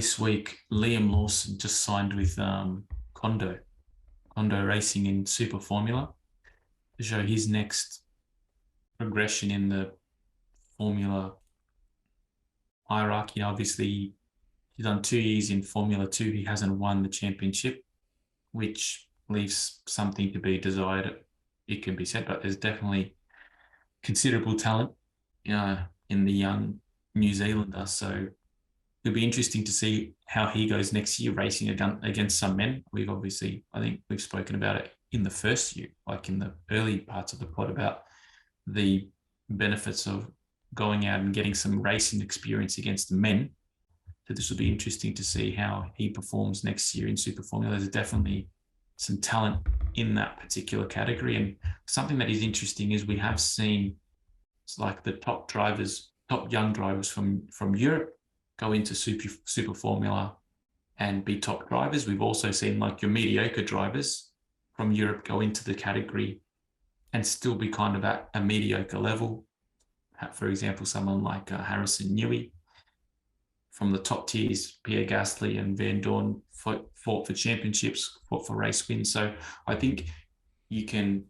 this week, Liam Lawson just signed with Kondo Racing in Super Formula to show his next progression in the Formula hierarchy. Obviously, he's done 2 years in Formula 2. He hasn't won the championship, which leaves something to be desired. It can be said, but there's definitely considerable talent in the young New Zealander. So it'll be interesting to see how he goes next year racing against some men. I think we've spoken about it in the first year, like in the early parts of the pod, about the benefits of going out and getting some racing experience against men. So this will be interesting to see how he performs next year in Super Formula. There's definitely some talent in that particular category. And something that is interesting is we have seen it's like the top young drivers from Europe go into super Formula and be top drivers. We've also seen like your mediocre drivers from Europe go into the category and still be kind of at a mediocre level. For example, someone like Harrison Newey from the top tiers, Pierre Gasly and Van Dorn fought for championships, fought for race wins. So I think you can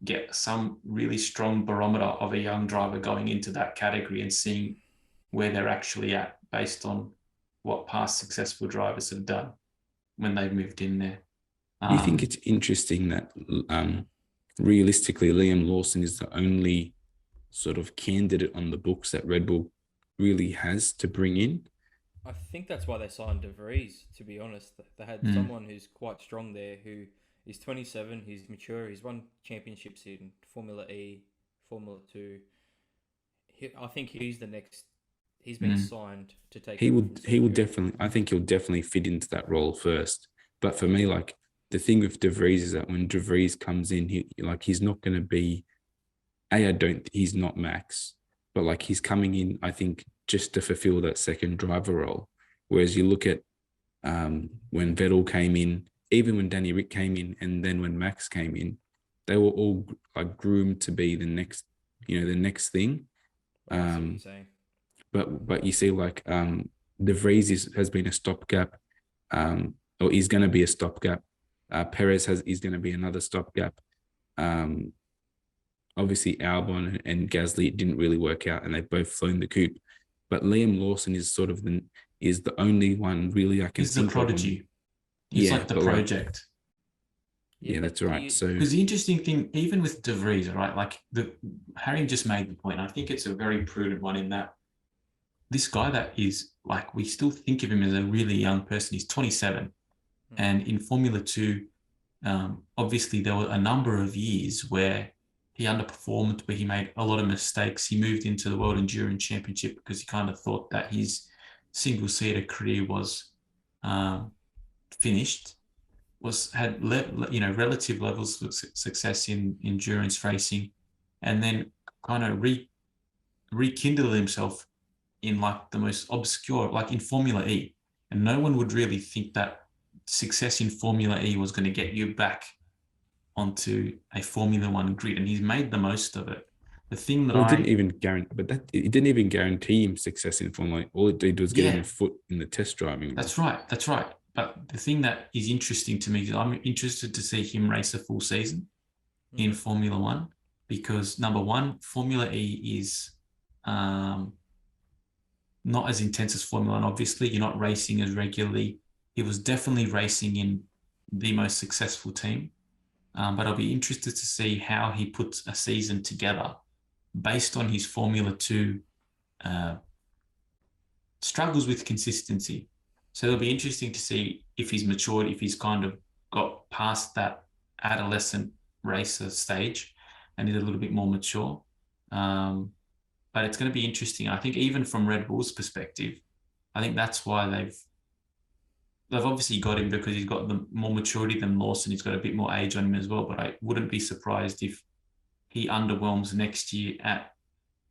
get some really strong barometer of a young driver going into that category and seeing where they're actually at based on what past successful drivers have done when they've moved in there. Do you think it's interesting that realistically Liam Lawson is the only sort of candidate on the books that Red Bull really has to bring in? I think that's why they signed De Vries, to be honest. They had someone who's quite strong there, who is 27, he's mature, he's won championships in Formula E, Formula 2. I think he's the next. He's been signed to take. He will definitely. I think he'll definitely fit into that role first. But for me, like the thing with De Vries is that when De Vries comes in, he's not going to be. He's not Max, but like he's coming in, I think, just to fulfill that second driver role. Whereas you look at when Vettel came in, even when Danny Rick came in, and then when Max came in, they were all like groomed to be the next thing. But you see, like De Vries has been a stopgap, or is going to be a stopgap. Perez is going to be another stopgap. Obviously, Albon and Gasly, it didn't really work out, and they've both flown the coop. But Liam Lawson is sort of the only one really I can. He's the prodigy. He's like the project. Yeah, that's right. So, because the interesting thing, even with De Vries, right, like Harry just made the point. I think it's a very prudent one in that this guy that is like, we still think of him as a really young person. He's 27, and in Formula 2, obviously there were a number of years where he underperformed, where he made a lot of mistakes. He moved into the World Endurance Championship because he kind of thought that his single-seater career was finished, had relative levels of success in endurance racing, and then kind of rekindled himself in like the most obscure, like in Formula E. And no one would really think that success in Formula E was going to get you back onto a Formula One grid, and he's made the most of it. The thing that it didn't even guarantee him success in Formula. All it did was get him a foot in the test driving. That's right. But the thing that is interesting to me is I'm interested to see him race a full season in Formula One, because number one, Formula E is not as intense as Formula One. Obviously, you're not racing as regularly. He was definitely racing in the most successful team. But I'll be interested to see how he puts a season together based on his Formula 2 struggles with consistency. So it'll be interesting to see if he's matured, if he's kind of got past that adolescent racer stage and is a little bit more mature. But it's going to be interesting. I think even from Red Bull's perspective, I think that's why they've obviously got him, because he's got the more maturity than Lawson. He's got a bit more age on him as well. But I wouldn't be surprised if he underwhelms next year at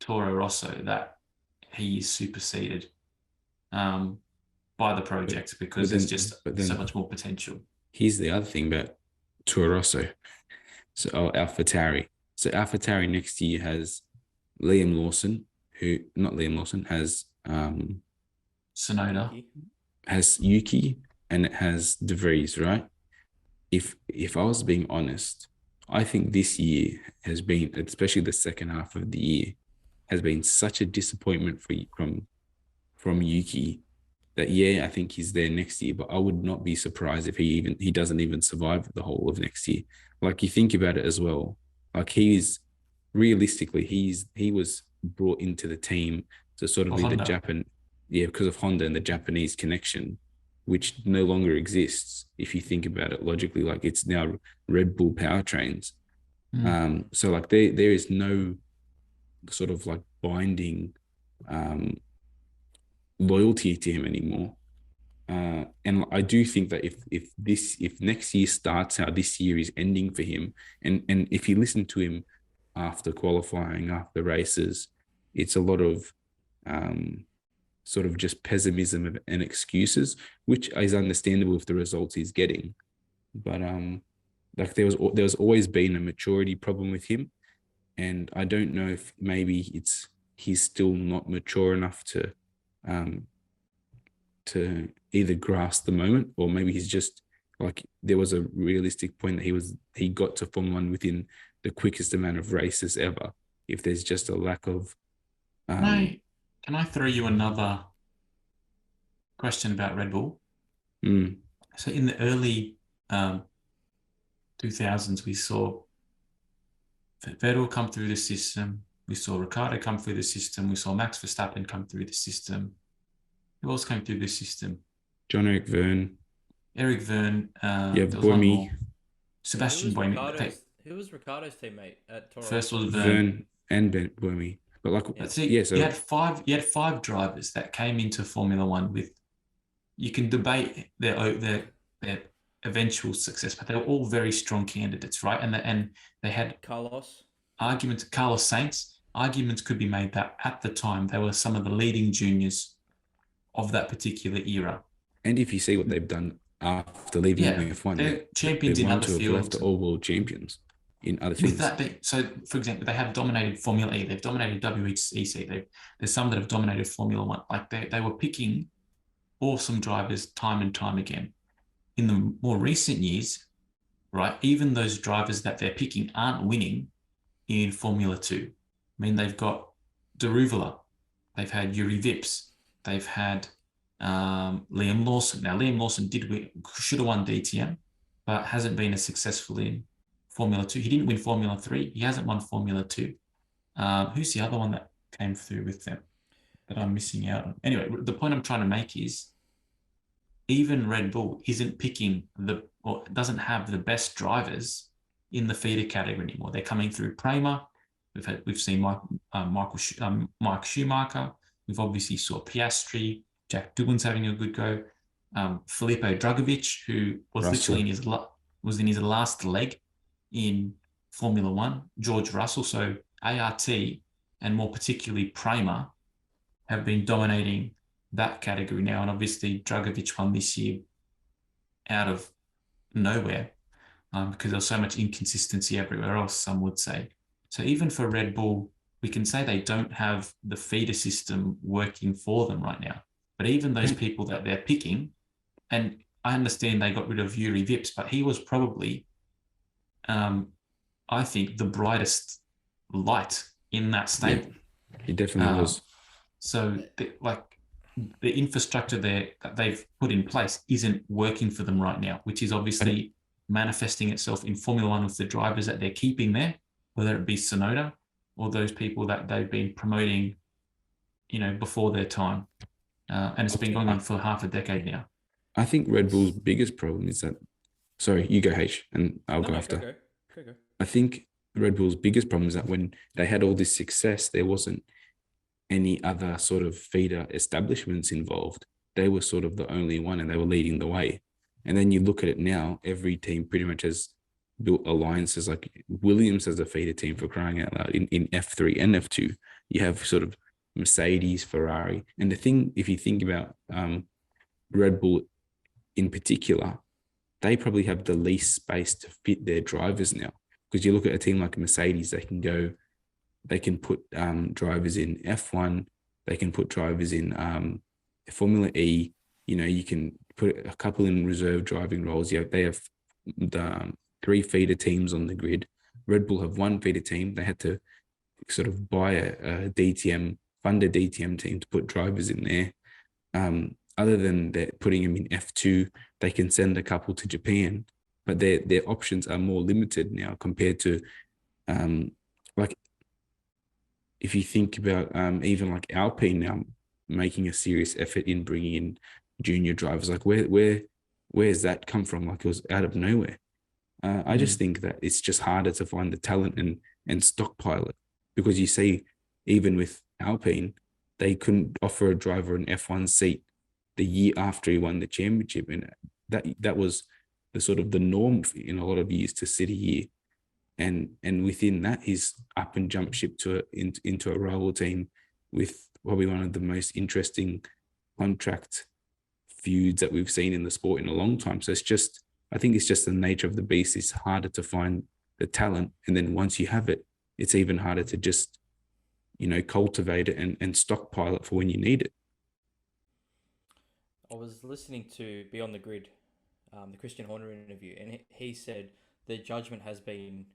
Toro Rosso, that he is superseded by the project, because there's just so much more potential. Here's the other thing about Toro Rosso. AlphaTauri. So AlphaTauri next year has Liam Lawson, has Tsunoda. has Yuki and it has De Vries, right? If I was being honest, I think this year has been, especially the second half of the year, has been such a disappointment from Yuki that I think he's there next year, but I would not be surprised if he doesn't even survive the whole of next year. Like you think about it as well, like realistically he was brought into the team to sort of Or be the Honda. Japan, because of Honda and the Japanese connection, which no longer exists if you think about it logically. Like it's now Red Bull powertrains. So like there is no sort of like binding loyalty to him anymore. And I do think that if next year starts how this year is ending for him, and if you listen to him after qualifying, after races, it's a lot of sort of just pessimism and excuses, which is understandable with the results he's getting. But like there's always been a maturity problem with him, and I don't know if maybe he's still not mature enough to either grasp the moment, or maybe he's just like, there was a realistic point that he got to Formula One within the quickest amount of races ever. If there's just a lack of Can I throw you another question about Red Bull? So in the early 2000s, we saw Vettel come through the system. We saw Ricciardo come through the system. We saw Max Verstappen come through the system. Who else came through the system? John-Eric Verne. Eric Verne. Yeah, there was one more. Buemi. Sebastian Buemi. Who was Ricardo's teammate at Toro? First was Verne and Buemi. But like, so yeah, so you had five drivers that came into Formula One with. You can debate their eventual success, but they were all very strong candidates, right? And they had Carlos Sainz. Arguments could be made that at the time they were some of the leading juniors of that particular era. And if you see what they've done after leaving F1, they're champions in other fields. Left all world champions in other things. With that, so for example, they have dominated Formula E, they've dominated WEC, there's some that have dominated Formula One. Like they were picking awesome drivers time and time again. In the more recent years, right, even those drivers that they're picking aren't winning in Formula 2. I mean, they've got Deruvula, they've had Yuri Vips, they've had Liam Lawson. Now, Liam Lawson should have won DTM, but hasn't been as successful in Formula 2. He didn't win Formula 3. He hasn't won Formula 2. Who's the other one that came through with them that I'm missing out on? Anyway, the point I'm trying to make is even Red Bull isn't picking or doesn't have the best drivers in the feeder category anymore. They're coming through Prema. We've seen Mike Schumacher. We've obviously saw Piastri. Jack Doohan's having a good go. Filippo Drugovich, who was literally in his last leg in Formula One. George Russell. So ART and more particularly Prema have been dominating that category now. And obviously Drugovich won this year out of nowhere because there's so much inconsistency everywhere else, some would say. So even for Red Bull, we can say they don't have the feeder system working for them right now. But even those people that they're picking, and I understand they got rid of Yuri Vips, but he was probably, I think, the brightest light in that stable. Yeah, he definitely was. So, the infrastructure there that they've put in place isn't working for them right now, which is obviously manifesting itself in Formula One with the drivers that they're keeping there, whether it be Tsunoda or those people that they've been promoting, before their time. And it's been going on for half a decade now. I think Red Bull's biggest problem is that, sorry, you go H and I'll go after. Go. I think Red Bull's biggest problem is that when they had all this success, there wasn't any other sort of feeder establishments involved. They were sort of the only one and they were leading the way. And then you look at it now, every team pretty much has built alliances. Like Williams has a feeder team, for crying out loud, in F3 and F2. You have sort of Mercedes, Ferrari. And the thing, if you think about Red Bull in particular, they probably have the least space to fit their drivers now. Because you look at a team like Mercedes, they can put drivers in F1, they can put drivers in Formula E. you can put a couple in reserve driving roles. They have the 3 feeder teams on the grid. Red Bull have 1 feeder team. They had to sort of buy a DTM, fund a DTM team to put drivers in there. Other than that, putting them in F2, they can send a couple to Japan, but their options are more limited now compared to, like, if you think about even like Alpine now making a serious effort in bringing in junior drivers, like where's that come from? Like, it was out of nowhere. I just think that it's just harder to find the talent and stockpile it, because you see, even with Alpine, they couldn't offer a driver an F1 seat the year after he won the championship, and that was the sort of the norm in a lot of years to sit a year, and within that, he's up and jumped ship into a Rall team with probably one of the most interesting contract feuds that we've seen in the sport in a long time. So I think it's just the nature of the beast. It's harder to find the talent, and then once you have it, it's even harder to just cultivate it and stockpile it for when you need it. I was listening to Beyond the Grid, the Christian Horner interview, and he said the judgment has been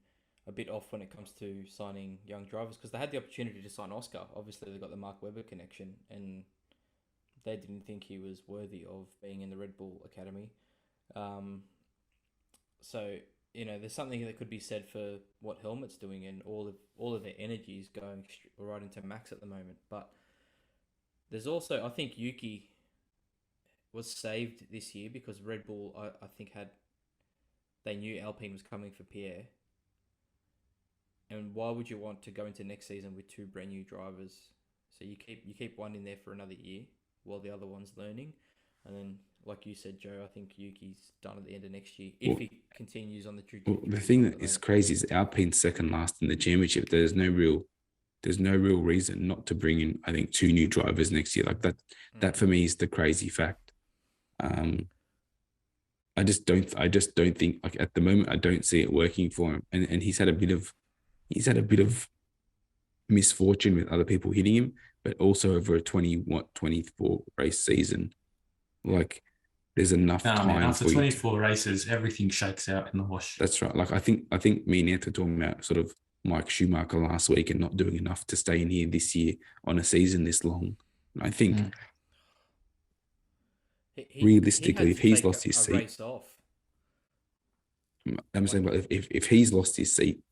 a bit off when it comes to signing young drivers, because they had the opportunity to sign Oscar. Obviously, they got the Mark Webber connection, and they didn't think he was worthy of being in the Red Bull Academy. So there's something that could be said for what Helmet's doing, and all of their energy is going right into Max at the moment. But there's also, I think Yuki was saved this year because Red Bull, I think, they knew Alpine was coming for Pierre. And why would you want to go into next season with 2 brand new drivers? So you keep one in there for another year while the other one's learning, and then, like you said, Joe, I think Yuki's done at the end of next year if he continues on the trajectory. Well, the thing that is crazy is Alpine's second last in the championship. There's no real reason not to bring in, I think, 2 new drivers next year. Like that. That for me is the crazy fact. I just don't think, like, at the moment, I don't see it working for him. And he's had a bit of misfortune with other people hitting him, but also over a 24 race season, like, there's enough time. After 24 races, everything shakes out in the wash. That's right. Like, I think me and Anth were talking about sort of Mike Schumacher last week and not doing enough to stay in here this year on a season this long. And I think realistically, if he's lost his seat, I'm saying, but if he's lost his seat,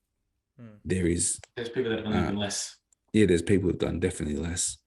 there's people that have done even less. Yeah, there's people who've done definitely less.